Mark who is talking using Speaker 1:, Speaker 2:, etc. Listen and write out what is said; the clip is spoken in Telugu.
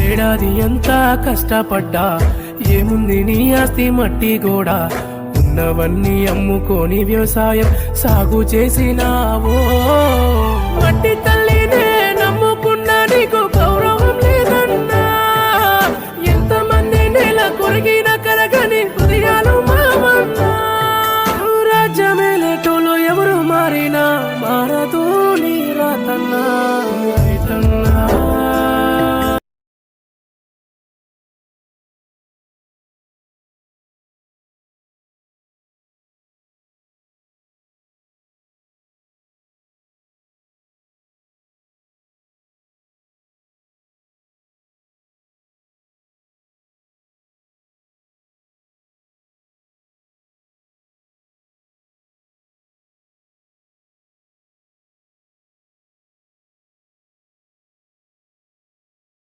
Speaker 1: ఏడాది ఎంత కష్టపడ్డా ఏముంది నీ ఆస్తి మట్టి కూడా ఉన్నవన్నీ అమ్ముకొని వ్యవసాయం సాగు చేసినావో మట్టి